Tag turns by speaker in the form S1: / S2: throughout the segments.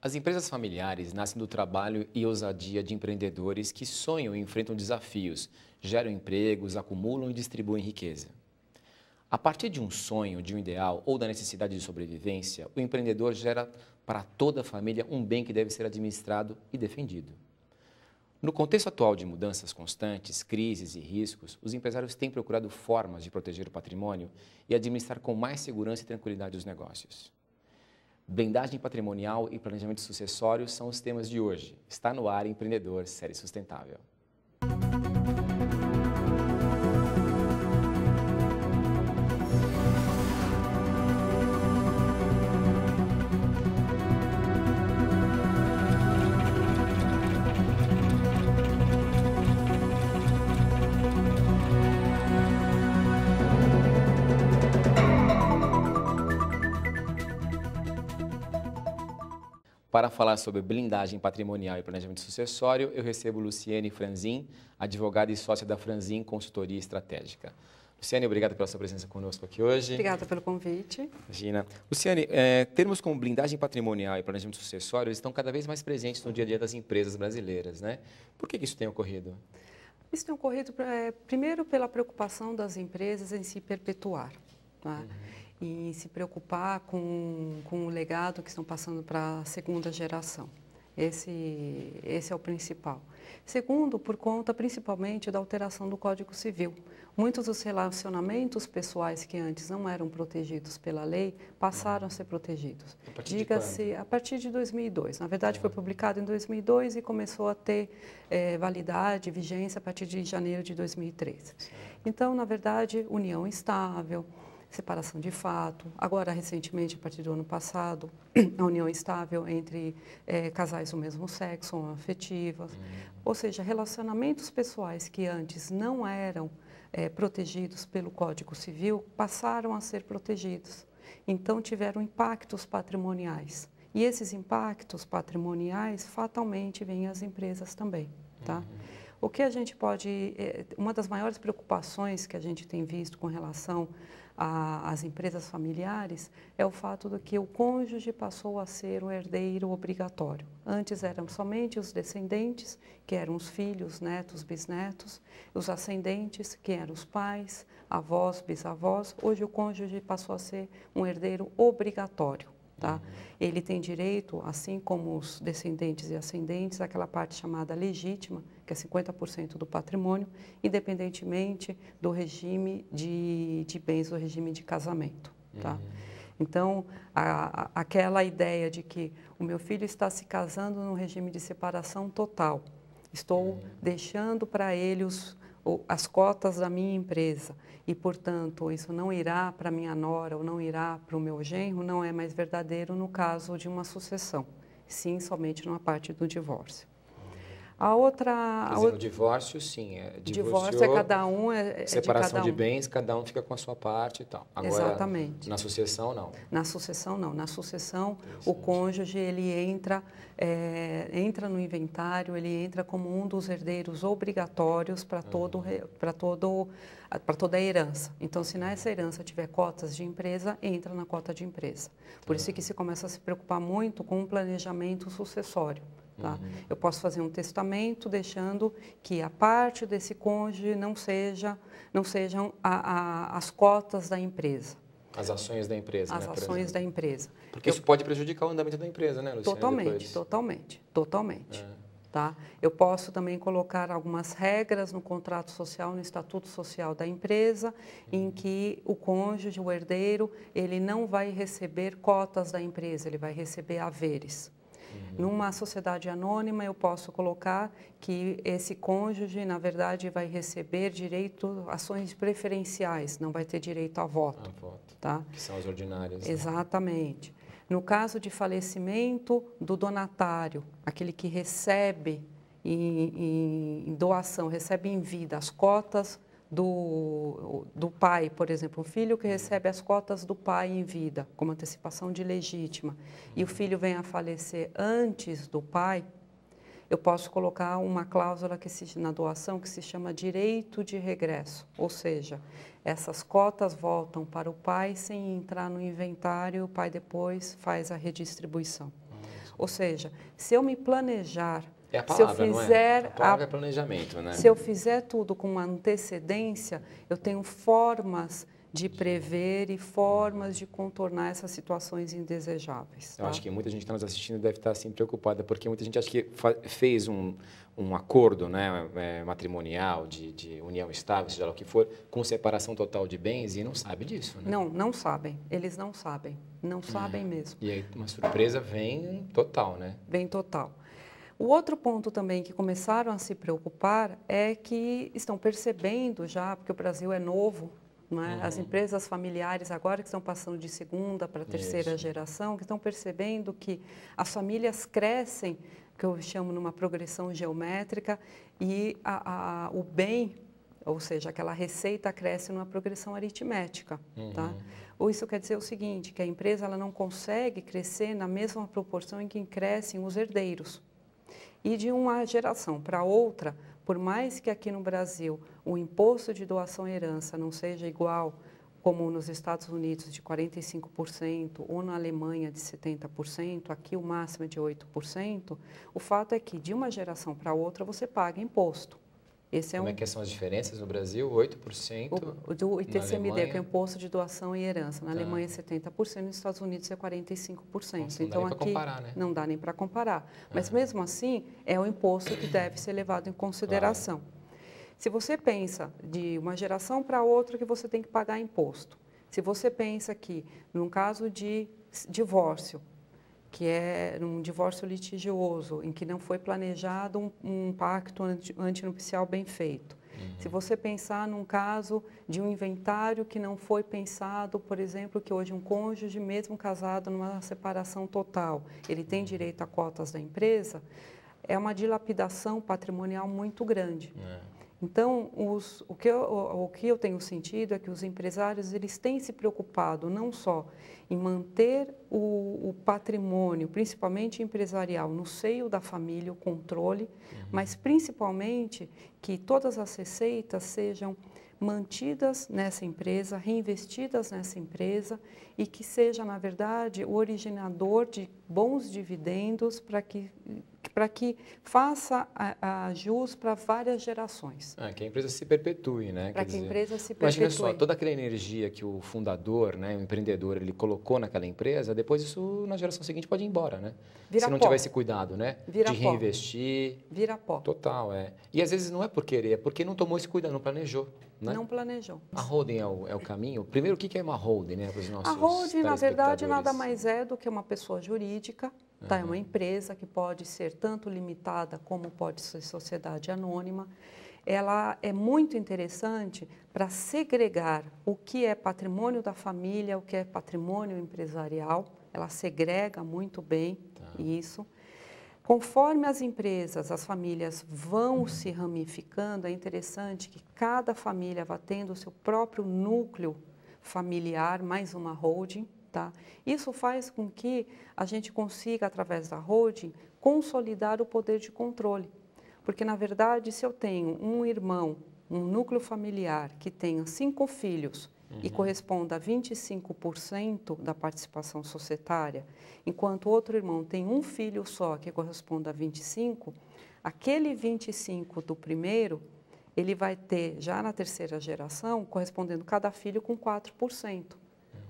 S1: As empresas familiares nascem do trabalho e ousadia de empreendedores que sonham e enfrentam desafios, geram empregos, acumulam e distribuem riqueza. A partir de um sonho, de um ideal ou da necessidade de sobrevivência, o empreendedor gera para toda a família um bem que deve ser administrado e defendido. No contexto atual de mudanças constantes, crises e riscos, os empresários têm procurado formas de proteger o patrimônio e administrar com mais segurança e tranquilidade os negócios. Blindagem patrimonial e planejamento sucessório são os temas de hoje. Está no ar Empreendedor, série sustentável. Para falar sobre blindagem patrimonial e planejamento sucessório, eu recebo Luciane Franzin, advogada e sócia da Franzin Consultoria Estratégica. Luciane, obrigado pela sua presença conosco aqui hoje.
S2: Obrigada pelo convite.
S1: Imagina. Luciane, termos como blindagem patrimonial e planejamento sucessório estão cada vez mais presentes no dia a dia das empresas brasileiras, né? Por que isso tem ocorrido?
S2: Isso tem ocorrido, primeiro, pela preocupação das empresas em se perpetuar, tá? E se preocupar com o legado que estão passando para a segunda geração. Esse é o principal. Segundo, por conta principalmente da alteração do Código Civil. Muitos dos relacionamentos pessoais que antes não eram protegidos pela lei passaram a ser protegidos. Diga-se, a partir de 2002. Na verdade, foi publicado em 2002 e começou a ter validade, vigência a partir de janeiro de 2013. Então, na verdade, união estável, separação de fato. Agora, recentemente, a partir do ano passado, a união estável entre casais do mesmo sexo, afetivas. Ou seja, relacionamentos pessoais que antes não eram protegidos pelo Código Civil passaram a ser protegidos. Então, tiveram impactos patrimoniais. E esses impactos patrimoniais fatalmente vêm às empresas também, tá? O que a gente pode... uma das maiores preocupações que a gente tem visto com relação às empresas familiares é o fato de que o cônjuge passou a ser o herdeiro obrigatório. Antes eram somente os descendentes, que eram os filhos, netos, bisnetos, os ascendentes, que eram os pais, avós, bisavós. Hoje o cônjuge passou a ser um herdeiro obrigatório. Tá? Ele tem direito, assim como os descendentes e ascendentes, àquela parte chamada legítima, que é 50% do patrimônio, independentemente do regime de bens, do regime de casamento. Tá? Então, aquela ideia de que o meu filho está se casando num regime de separação total, estou deixando para ele as cotas da minha empresa e, portanto, isso não irá para minha nora ou não irá para o meu genro, não é mais verdadeiro no caso de uma sucessão, sim somente numa parte do divórcio. A outra...
S1: Quer dizer, no divórcio, sim.
S2: Divórcio é cada um,
S1: separação de bens, cada um fica com a sua parte e tal. Agora,
S2: exatamente.
S1: Na sucessão, não.
S2: Na sucessão, não. Na sucessão, o cônjuge, ele entra no inventário, ele entra como um dos herdeiros obrigatórios para toda a herança. Então, se nessa herança tiver cotas de empresa, entra na cota de empresa. Por isso que se começa a se preocupar muito com o planejamento sucessório. Tá? Eu posso fazer um testamento deixando que a parte desse cônjuge não sejam as cotas da empresa.
S1: As ações da empresa,
S2: As ações da empresa.
S1: Porque isso pode prejudicar o andamento da empresa, né, Luciane?
S2: Totalmente. Tá? Eu posso também colocar algumas regras no contrato social, no estatuto social da empresa, em que o cônjuge, o herdeiro, ele não vai receber cotas da empresa, ele vai receber haveres. Numa sociedade anônima, eu posso colocar que esse cônjuge, na verdade, vai receber ações preferenciais, não vai ter direito a voto. Tá?
S1: Que são as ordinárias.
S2: Exatamente. No caso de falecimento do donatário, aquele que recebe em doação, recebe em vida as cotas do pai, por exemplo, um filho que recebe as cotas do pai em vida, como antecipação de legítima, e o filho vem a falecer antes do pai, eu posso colocar uma cláusula na doação que se chama direito de regresso, ou seja, essas cotas voltam para o pai sem entrar no inventário, o pai depois faz a redistribuição. Ou seja, se eu me planejar,
S1: É a palavra,
S2: se eu fizer,
S1: não é? A palavra é planejamento, né?
S2: Se eu fizer tudo com uma antecedência, eu tenho formas de prever e formas de contornar essas situações indesejáveis.
S1: Eu
S2: tá?
S1: acho que muita gente que está nos assistindo deve estar assim preocupada, porque muita gente acha que fez um acordo, né, matrimonial, de união estável, seja lá o que for, com separação total de bens e não sabe disso, né?
S2: Não sabem. Eles não sabem. Não sabem mesmo.
S1: E aí uma surpresa vem total, né?
S2: Bem total. O outro ponto também que começaram a se preocupar é que estão percebendo já, porque o Brasil é novo, não é? As empresas familiares agora que estão passando de segunda para terceira geração, que estão percebendo que as famílias crescem, que eu chamo numa progressão geométrica, e o bem, ou seja, aquela receita cresce numa progressão aritmética. Tá? Ou isso quer dizer o seguinte, que a empresa ela não consegue crescer na mesma proporção em que crescem os herdeiros. E de uma geração para outra, por mais que aqui no Brasil o imposto de doação e herança não seja igual como nos Estados Unidos de 45% ou na Alemanha de 70%, aqui o máximo é de 8%, o fato é que de uma geração para outra você paga imposto.
S1: Como é que são as diferenças no Brasil? 8%?
S2: O ITCMD, que é o imposto de doação e herança. Na Alemanha é 70%, nos Estados Unidos é 45%.
S1: Nossa,
S2: então
S1: não dá nem
S2: aqui
S1: para comparar, né?
S2: não dá nem para comparar. Mas mesmo assim, é um imposto que deve ser levado em consideração. Claro. Se você pensa de uma geração para outra que você tem que pagar imposto, se você pensa que, num caso de divórcio, que é um divórcio litigioso, em que não foi planejado um pacto antinupcial bem feito. Se você pensar num caso de um inventário que não foi pensado, por exemplo, que hoje um cônjuge, mesmo casado numa separação total, ele tem direito a cotas da empresa, é uma dilapidação patrimonial muito grande. Então, o que eu tenho sentido é que os empresários eles têm se preocupado não só em manter o patrimônio, principalmente empresarial, no seio da família, o controle, mas principalmente que todas as receitas sejam mantidas nessa empresa, reinvestidas nessa empresa e que seja, na verdade, o originador de bons dividendos para que faça jus para várias gerações.
S1: Que a empresa se perpetue, né?
S2: Para que a empresa se perpetue.
S1: Imagina só, toda aquela energia que o fundador, né, o empreendedor, ele colocou naquela empresa, depois isso na geração seguinte pode ir embora, né? Se não tiver esse cuidado, né? De reinvestir.
S2: Vira pó.
S1: Total, é. E às vezes não é por querer, é porque não tomou esse cuidado, não planejou. Né?
S2: Não planejou.
S1: A holding é o caminho? Primeiro, o que é uma holding, né, para os nossos
S2: A holding, na verdade, nada mais é do que uma pessoa jurídica, tá? É uma empresa que pode ser tanto limitada como pode ser sociedade anônima. Ela é muito interessante para segregar o que é patrimônio da família, o que é patrimônio empresarial. Ela segrega muito bem isso. Conforme as empresas, as famílias vão se ramificando, é interessante que cada família vá tendo o seu próprio núcleo familiar, mais uma holding. Tá? Isso faz com que a gente consiga, através da holding, consolidar o poder de controle. Porque, na verdade, se eu tenho um irmão, um núcleo familiar que tenha 5 filhos e corresponda a 25% da participação societária, enquanto o outro irmão tem um filho só que corresponda a 25%, aquele 25% do primeiro, ele vai ter, já na terceira geração, correspondendo cada filho com 4%.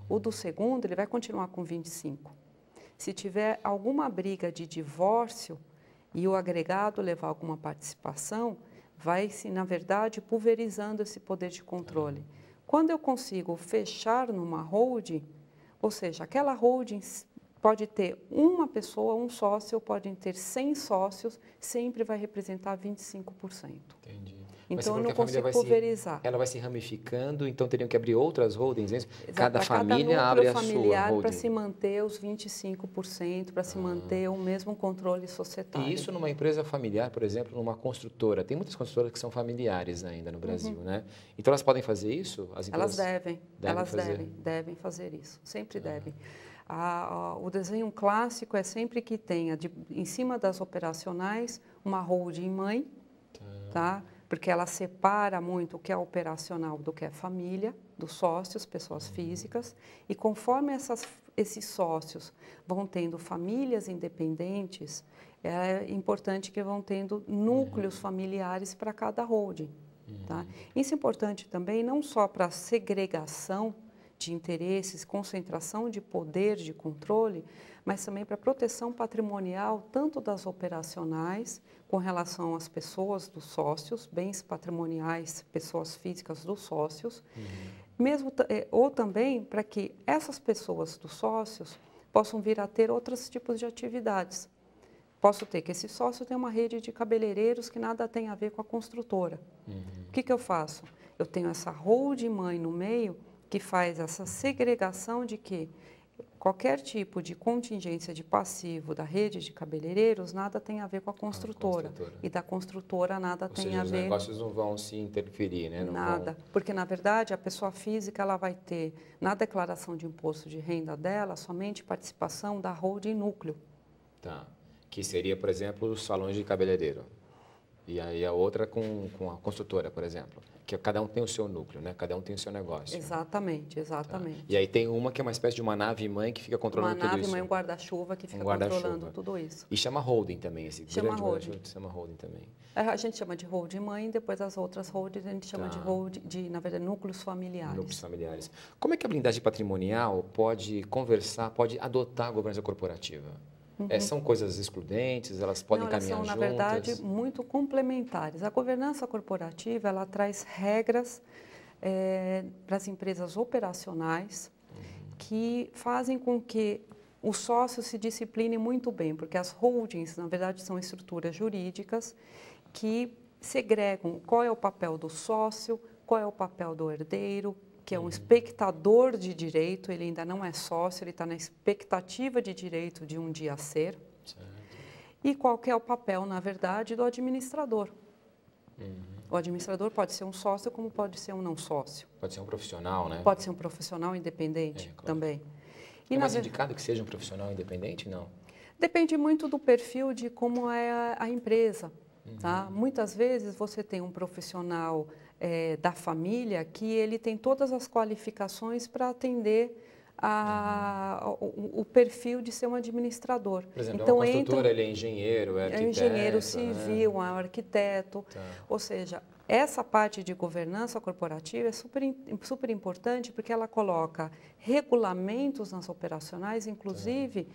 S2: O do segundo, ele vai continuar com 25%. Se tiver alguma briga de divórcio e o agregado levar alguma participação, vai-se, na verdade, pulverizando esse poder de controle. Quando eu consigo fechar numa holding, ou seja, aquela holding pode ter uma pessoa, um sócio, podem ter 100 sócios, sempre vai representar 25%.
S1: Entendi.
S2: Então, eu não consigo pulverizar.
S1: Ela vai se ramificando, então teriam que abrir outras holdings?
S2: Exato,
S1: cada família abre a sua holding.
S2: Para se manter os 25%, para se manter o mesmo controle societário.
S1: E isso numa empresa familiar, por exemplo, numa construtora. Tem muitas construtoras que são familiares ainda no Brasil, né? Então, elas podem fazer isso? As empresas
S2: devem fazer isso, sempre devem. O desenho clássico é sempre que tenha, em cima das operacionais, uma holding mãe, tá? porque ela separa muito o que é operacional do que é família, dos sócios, pessoas físicas, e conforme esses sócios vão tendo famílias independentes, é importante que vão tendo núcleos familiares para cada holding. Tá? Isso é importante também não só para a segregação de interesses, concentração de poder, de controle, mas também para a proteção patrimonial, tanto das operacionais, com relação às pessoas dos sócios, bens patrimoniais, pessoas físicas dos sócios, mesmo, ou também para que essas pessoas dos sócios possam vir a ter outros tipos de atividades. Posso ter que esse sócio tem uma rede de cabeleireiros que nada tem a ver com a construtora. O que eu faço? Eu tenho essa holding mãe no meio que faz essa segregação de que qualquer tipo de contingência de passivo da rede de cabeleireiros nada tem a ver com a construtora. E da construtora nada tem a ver...
S1: Ou seja, os negócios não vão se interferir, né?
S2: Nada, porque na verdade a pessoa física ela vai ter na declaração de imposto de renda dela somente participação da holding núcleo.
S1: Tá. Que seria, por exemplo, os salões de cabeleireiro. E aí a outra com a construtora, por exemplo. Que cada um tem o seu núcleo, né? Cada um tem o seu negócio.
S2: Exatamente, exatamente.
S1: Tá. E aí tem uma que é uma espécie de uma nave-mãe que fica controlando tudo isso.
S2: Uma nave-mãe, um guarda-chuva que fica controlando tudo isso.
S1: E chama holding também, esse grande guarda-chuva chama holding também.
S2: A gente chama de holding-mãe, depois as outras holdings a gente chama de holding, na verdade, núcleos familiares.
S1: Núcleos familiares. Como é que a blindagem patrimonial pode conversar, pode adotar a governança corporativa? São coisas excludentes, elas podem caminhar juntas?
S2: São, na verdade, muito complementares. A governança corporativa, ela traz regras para as empresas operacionais que fazem com que os sócios se disciplinem muito bem, porque as holdings, na verdade, são estruturas jurídicas que segregam qual é o papel do sócio, qual é o papel do herdeiro, que é um espectador de direito, ele ainda não é sócio, ele está na expectativa de direito de um dia ser. Certo. E qual que é o papel, na verdade, do administrador. O administrador pode ser um sócio, como pode ser um não sócio.
S1: Pode ser um profissional, né?
S2: Pode ser um profissional independente também.
S1: E mais indicado que seja um profissional independente, não?
S2: Depende muito do perfil de como é a empresa. Tá? Muitas vezes você tem um profissional da família que ele tem todas as qualificações para atender o perfil de ser um administrador.
S1: Por exemplo, então, uma construtora, ele é engenheiro, é arquiteto.
S2: É engenheiro civil, é um arquiteto. Tá. Ou seja, essa parte de governança corporativa é super importante porque ela coloca regulamentos nas operacionais, inclusive,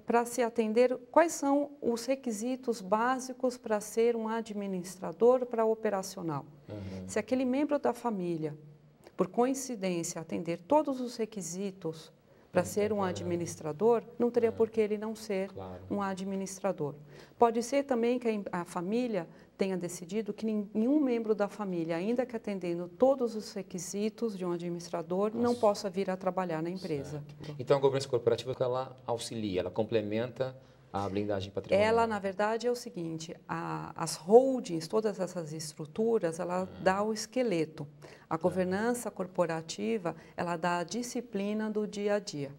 S2: para se atender quais são os requisitos básicos para ser um administrador para operacional. Se aquele membro da família, por coincidência, atender todos os requisitos para ser um administrador, não teria por que ele não ser um administrador. Pode ser também que a família tenha decidido que nenhum membro da família, ainda que atendendo todos os requisitos de um administrador, não possa vir a trabalhar na empresa.
S1: Então, a governança corporativa, ela auxilia, ela complementa a blindagem patrimonial?
S2: Ela, na verdade, é o seguinte, as holdings, todas essas estruturas, ela dá o esqueleto. A governança corporativa, ela dá a disciplina do dia a dia.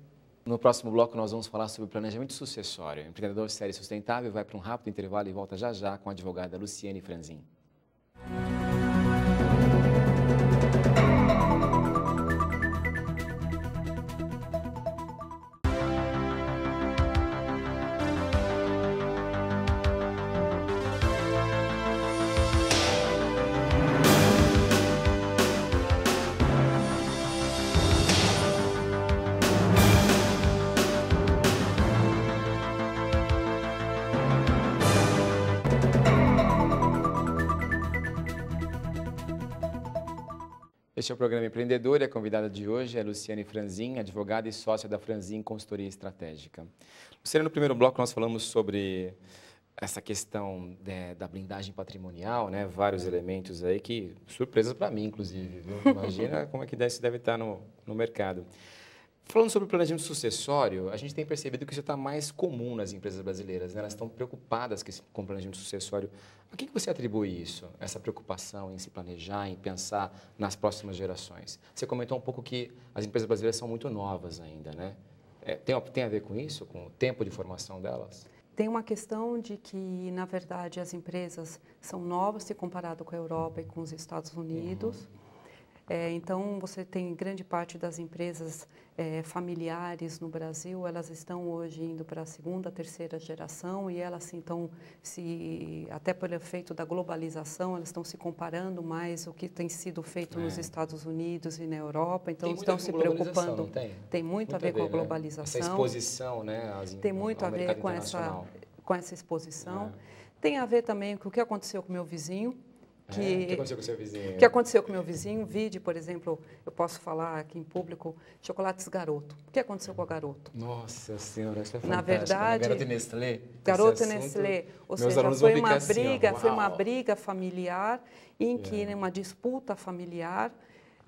S1: No próximo bloco, nós vamos falar sobre planejamento sucessório. O Empreendedor Série Sustentável vai para um rápido intervalo e volta já já com a advogada Luciane Franzin. Este é o programa Empreendedor e a convidada de hoje é Luciane Franzin, advogada e sócia da Franzin Consultoria Estratégica. Luciane, no primeiro bloco nós falamos sobre essa questão da blindagem patrimonial, né? Vários elementos aí que, surpresas para mim, inclusive, viu? Imagina como é que isso deve estar no mercado. Falando sobre o planejamento sucessório, a gente tem percebido que isso está mais comum nas empresas brasileiras, né? Elas estão preocupadas com o planejamento sucessório. A que você atribui isso, essa preocupação em se planejar, em pensar nas próximas gerações? Você comentou um pouco que as empresas brasileiras são muito novas ainda, né? Tem a ver com isso, com o tempo de formação delas?
S2: Tem uma questão de que, na verdade, as empresas são novas se comparado com a Europa e com os Estados Unidos. Então, você tem grande parte das empresas familiares no Brasil, elas estão hoje indo para a segunda, terceira geração e elas então, até pelo efeito da globalização, elas estão se comparando mais o que tem sido feito nos Estados Unidos e na Europa, então estão se preocupando. Tem muito a ver com a globalização.
S1: Essa exposição, né?
S2: Tem muito a ver com essa exposição. Tem a ver também com o que aconteceu com o meu vizinho.
S1: O que aconteceu com o seu vizinho?
S2: O que aconteceu com o meu vizinho? Vide, por exemplo, eu posso falar aqui em público, chocolates Garoto. O que aconteceu com a Garoto?
S1: Nossa Senhora, isso é fantástico.
S2: Na verdade,
S1: Garoto e Nestlé.
S2: Garoto e Nestlé. Ou seja, foi uma briga familiar em que, numa disputa familiar,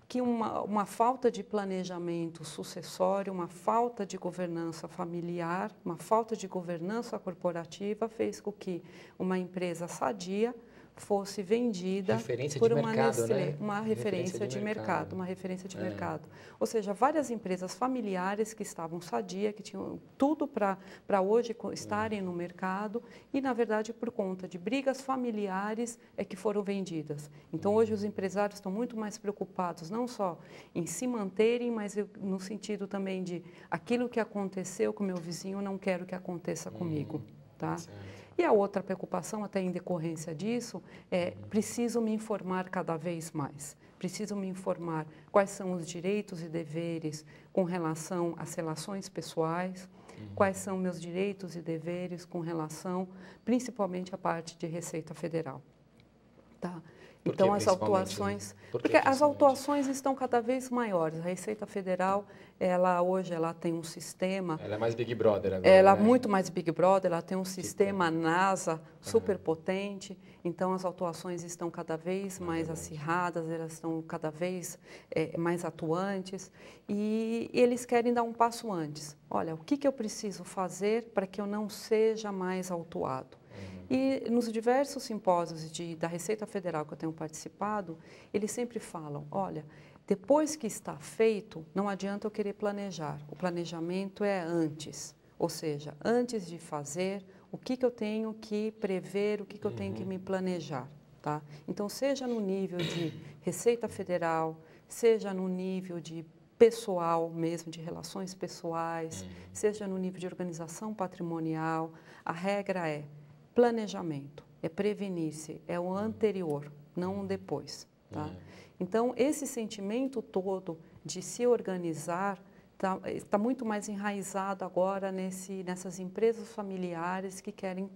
S2: que uma falta de planejamento sucessório, uma falta de governança familiar, uma falta de governança corporativa fez com que uma empresa sadia fosse vendida por uma Nestlé, uma referência de mercado. Ou seja, várias empresas familiares que estavam sadias, que tinham tudo para hoje estarem no mercado e, na verdade, por conta de brigas familiares é que foram vendidas. Então, hoje os empresários estão muito mais preocupados não só em se manterem, mas no sentido também de aquilo que aconteceu com meu vizinho, não quero que aconteça comigo. Tá? E a outra preocupação, até em decorrência disso, é preciso me informar cada vez mais. Preciso me informar quais são os direitos e deveres com relação às relações pessoais, quais são meus direitos e deveres com relação, principalmente, à parte de Receita Federal. Tá? Então, as autuações... Porque as autuações estão cada vez maiores. A Receita Federal, hoje ela tem um sistema...
S1: Ela é mais Big Brother agora,
S2: Ela é muito mais Big Brother, ela tem um sistema NASA super potente. Então, as autuações estão cada vez mais acirradas, elas estão cada vez mais atuantes. E eles querem dar um passo antes. Olha, o que eu preciso fazer para que eu não seja mais autuado? E nos diversos simpósios da Receita Federal que eu tenho participado, eles sempre falam, olha, depois que está feito, não adianta eu querer planejar. O planejamento é antes, ou seja, antes de fazer, o que eu tenho que prever, o que eu tenho que me planejar. Tá? Então, seja no nível de Receita Federal, seja no nível de pessoal mesmo, de relações pessoais, seja no nível de organização patrimonial, a regra é planejamento, é prevenir-se, é o anterior, não o depois. Tá? Então, esse sentimento todo de se organizar está muito mais enraizado agora nessas empresas familiares que querem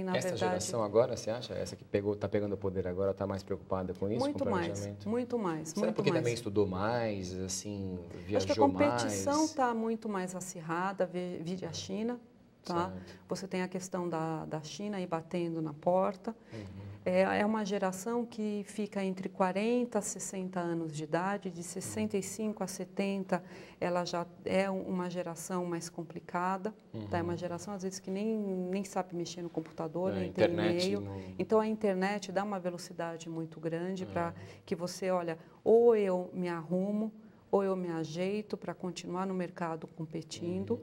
S2: na verdade...
S1: Essa geração agora, você acha? Essa que está pegando o poder agora, está mais preocupada com isso, com o planejamento?
S2: Muito mais.
S1: Será porque também estudou mais, assim, viajou mais?
S2: Acho que a competição está muito mais acirrada, vide a China. Tá? Você tem a questão da China aí batendo na porta. É uma geração que fica entre 40 a 60 anos de idade, de 65 a 70, ela já é uma geração mais complicada. Tá? É uma geração, às vezes, que nem sabe mexer no computador, nem tem e-mail. Então, a internet dá uma velocidade muito grande para que você, olha, ou eu me arrumo, ou eu me ajeito para continuar no mercado competindo,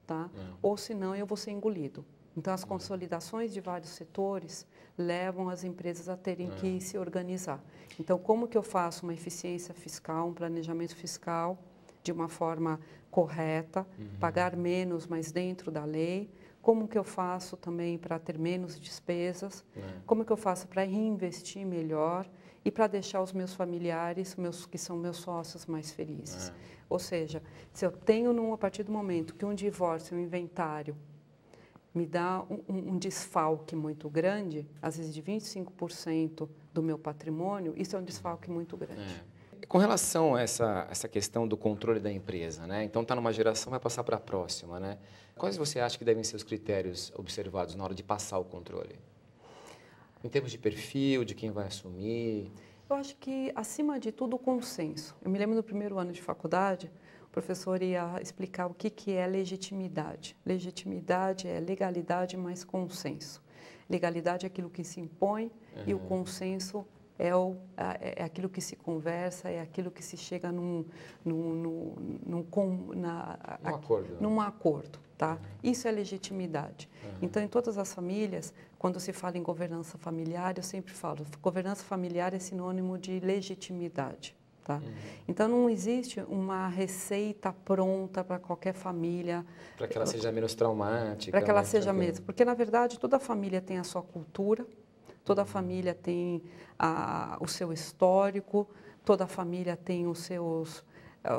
S2: tá? Ou senão eu vou ser engolido. Então, as consolidações de vários setores levam as empresas a terem que se organizar. Então, como que eu faço uma eficiência fiscal, um planejamento fiscal de uma forma correta, pagar menos, mas dentro da lei? Como que eu faço também para ter menos despesas? Como que eu faço para reinvestir melhor e para deixar os meus familiares, que são meus sócios, mais felizes? Ou seja, se eu tenho, a partir do momento que um divórcio, um inventário, me dá um desfalque muito grande, às vezes de 25% do meu patrimônio, isso é um desfalque muito grande.
S1: Com relação a essa questão do controle da empresa, né? Então, está numa geração, vai passar para a próxima, né? Quais você acha que devem ser os critérios observados na hora de passar o controle? Em termos de perfil, de quem vai assumir?
S2: Eu acho que, acima de tudo, o consenso. Eu me lembro no primeiro ano de faculdade, o professor ia explicar o que é legitimidade. Legitimidade é legalidade mais consenso. Legalidade é aquilo que se impõe e o consenso é aquilo que se conversa, é aquilo que se chega num
S1: acordo.
S2: Num acordo, tá? Isso é legitimidade. Então, em todas as famílias, quando se fala em governança familiar, eu sempre falo, governança familiar é sinônimo de legitimidade. Tá? Então, não existe uma receita pronta para qualquer família.
S1: Para que ela seja menos traumática.
S2: Para que ela seja mesmo. Porque, na verdade, toda família tem a sua cultura, toda família tem o seu histórico, toda família tem os seus,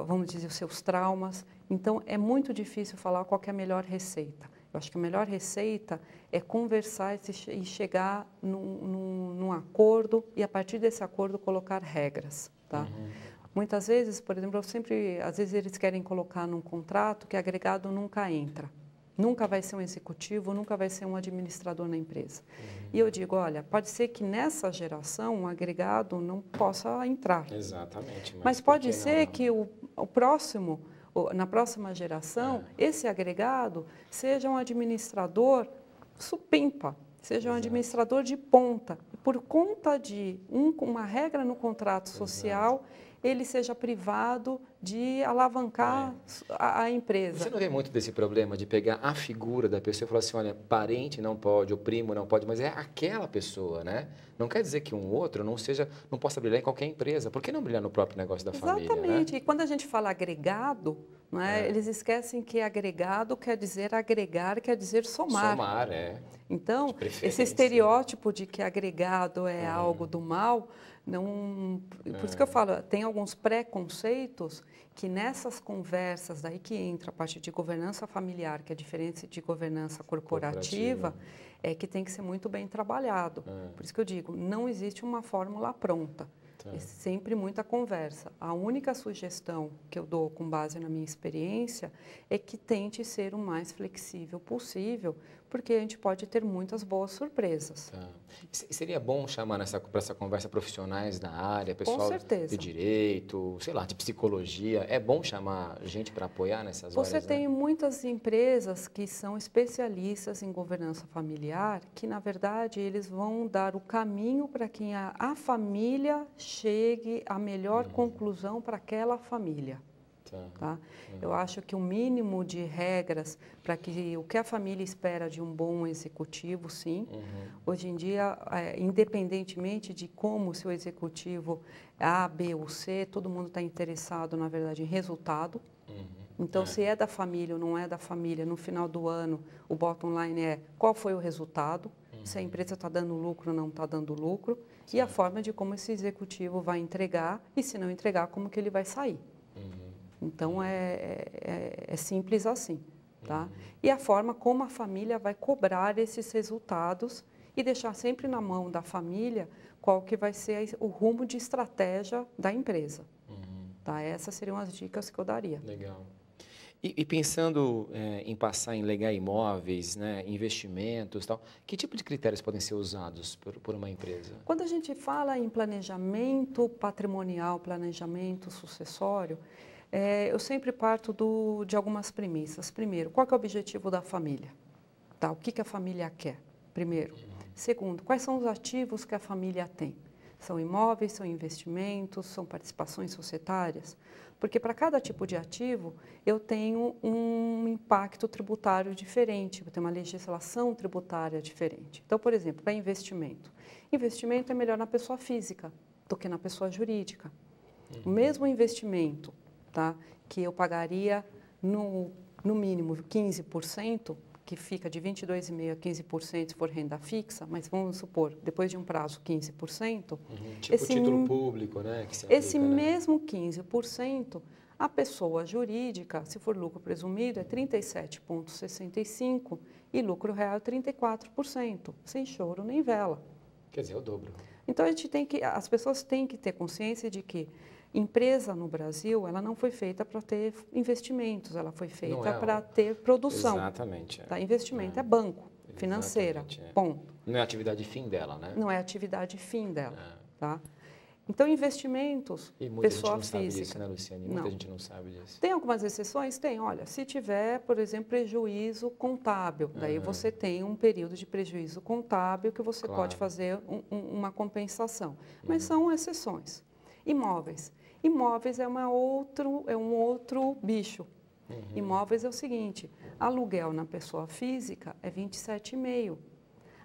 S2: vamos dizer, os seus traumas. Então, é muito difícil falar qual que é a melhor receita. Eu acho que a melhor receita é conversar e chegar num acordo e, a partir desse acordo, colocar regras. Tá? Muitas vezes, por exemplo, às vezes eles querem colocar num contrato que agregado nunca entra. Nunca vai ser um executivo, nunca vai ser um administrador na empresa. E eu digo, olha, pode ser que nessa geração um agregado não possa entrar.
S1: Exatamente.
S2: Mas pode ser que na próxima geração, esse agregado seja um administrador supimpa, seja um administrador de ponta. E por conta de uma regra no contrato social, ele seja privado de alavancar a empresa.
S1: Você não vê muito desse problema de pegar a figura da pessoa e falar assim, olha, parente não pode, o primo não pode, mas é aquela pessoa, né? Não quer dizer que um outro não possa brilhar em qualquer empresa. Por que não brilhar no próprio negócio da família?
S2: Exatamente.
S1: Né?
S2: E quando a gente fala agregado, não é? Eles esquecem que agregado quer dizer agregar, quer dizer somar.
S1: Somar, é.
S2: Então, esse estereótipo de que agregado é algo do mal, não, por isso que eu falo, tem alguns preconceitos que nessas conversas, daí que entra a parte de governança familiar, que é diferente de governança corporativa, é que tem que ser muito bem trabalhado. Por isso que eu digo, não existe uma fórmula pronta. É sempre muita conversa. A única sugestão que eu dou com base na minha experiência é que tente ser o mais flexível possível, porque a gente pode ter muitas boas surpresas.
S1: Tá. Seria bom chamar para essa conversa profissionais da área, pessoal
S2: com certeza.
S1: De direito, sei lá, de psicologia. É bom chamar gente para apoiar nessas horas?
S2: Você tem muitas empresas que são especialistas em governança familiar, que na verdade eles vão dar o caminho para que a família chegue à melhor conclusão para aquela família. Tá? Eu acho que o mínimo de regras para que o que a família espera de um bom executivo, sim. Hoje em dia, independentemente de como o seu executivo A, B ou C, todo mundo está interessado, na verdade, em resultado. Então, se é da família ou não é da família, no final do ano, o bottom line é qual foi o resultado, se a empresa está dando lucro ou não está dando lucro, e a forma de como esse executivo vai entregar, e se não entregar, como que ele vai sair. Então, é simples assim, tá? E a forma como a família vai cobrar esses resultados e deixar sempre na mão da família qual que vai ser o rumo de estratégia da empresa. Tá? Essas seriam as dicas que eu daria.
S1: Legal. E pensando em passar em legar imóveis, né, investimentos e tal, que tipo de critérios podem ser usados por uma empresa?
S2: Quando a gente fala em planejamento patrimonial, planejamento sucessório, eu sempre parto de algumas premissas. Primeiro, qual que é o objetivo da família? Tá? O que a família quer? Primeiro. Segundo, quais são os ativos que a família tem? São imóveis, são investimentos, são participações societárias? Porque para cada tipo de ativo, eu tenho um impacto tributário diferente, eu tenho uma legislação tributária diferente. Então, por exemplo, para investimento. Investimento é melhor na pessoa física do que na pessoa jurídica. O mesmo investimento, tá, que eu pagaria no mínimo 15%, que fica de 22,5% a 15% se for renda fixa, mas vamos supor, depois de um prazo 15%.
S1: Tipo título público, né? Que se
S2: esse
S1: aplica,
S2: mesmo 15%, a pessoa jurídica, se for lucro presumido, é 37,65% e lucro real é 34%, sem choro nem vela.
S1: Quer dizer, é o dobro.
S2: Então, as pessoas têm que ter consciência de que empresa no Brasil, ela não foi feita para ter investimentos, ela foi feita para ter produção.
S1: Exatamente.
S2: Tá? Investimento é banco, financeira, ponto.
S1: Não é a atividade fim dela, né?
S2: Não é a atividade fim dela. Tá? Então, investimentos,
S1: E muita
S2: pessoa
S1: gente não sabe
S2: física.
S1: disso, né, Luciane? Muita
S2: Não.
S1: gente não sabe disso.
S2: Tem algumas exceções? Tem. Olha, se tiver, por exemplo, prejuízo contábil, daí você tem um período de prejuízo contábil que você
S1: Claro.
S2: pode fazer uma compensação. Mas são exceções. Imóveis. Imóveis é um outro bicho. Imóveis é o seguinte, aluguel na pessoa física é 27,5%.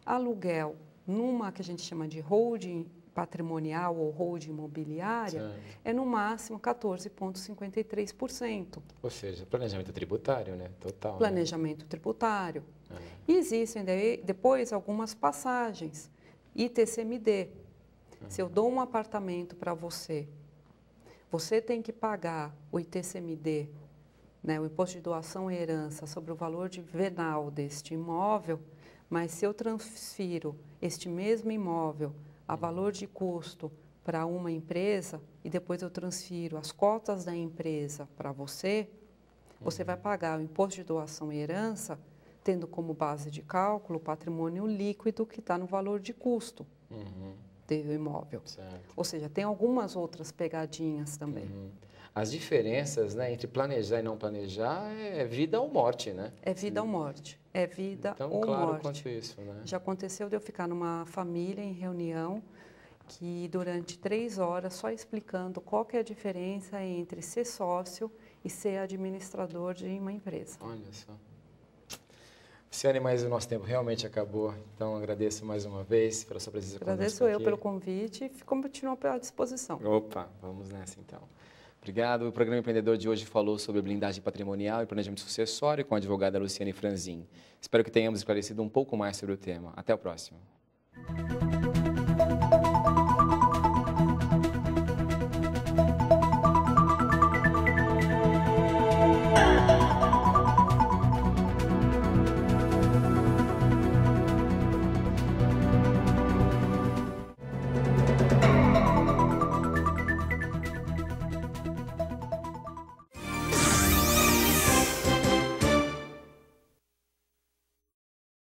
S2: Aluguel numa que a gente chama de holding patrimonial ou holding imobiliária é no máximo 14,53%.
S1: Ou seja, planejamento tributário, né? Total.
S2: Planejamento tributário. E existem depois algumas passagens. ITCMD. Se eu dou um apartamento para você, você tem que pagar o ITCMD, né, o Imposto de Doação e Herança, sobre o valor venal deste imóvel, mas se eu transfiro este mesmo imóvel a valor de custo para uma empresa e depois eu transfiro as cotas da empresa para você, você vai pagar o Imposto de Doação e Herança tendo como base de cálculo o patrimônio líquido que está no valor de custo do imóvel.
S1: Certo.
S2: Ou seja, tem algumas outras pegadinhas também.
S1: As diferenças, né, entre planejar e não planejar é vida ou morte, né?
S2: É vida ou morte. É vida
S1: Tão
S2: ou
S1: claro
S2: morte.
S1: quanto isso, né?
S2: Já aconteceu de eu ficar numa família em reunião que durante 3 horas só explicando qual que é a diferença entre ser sócio e ser administrador de uma empresa.
S1: Olha só. Luciane, mas o nosso tempo realmente acabou, então agradeço mais uma vez pela sua presença conosco
S2: Agradeço eu
S1: aqui.
S2: pelo convite e continuo à disposição.
S1: Opa, vamos nessa então. Obrigado. O programa Empreendedor de hoje falou sobre blindagem patrimonial e planejamento sucessório com a advogada Luciane Franzin. Espero que tenhamos esclarecido um pouco mais sobre o tema. Até o próximo.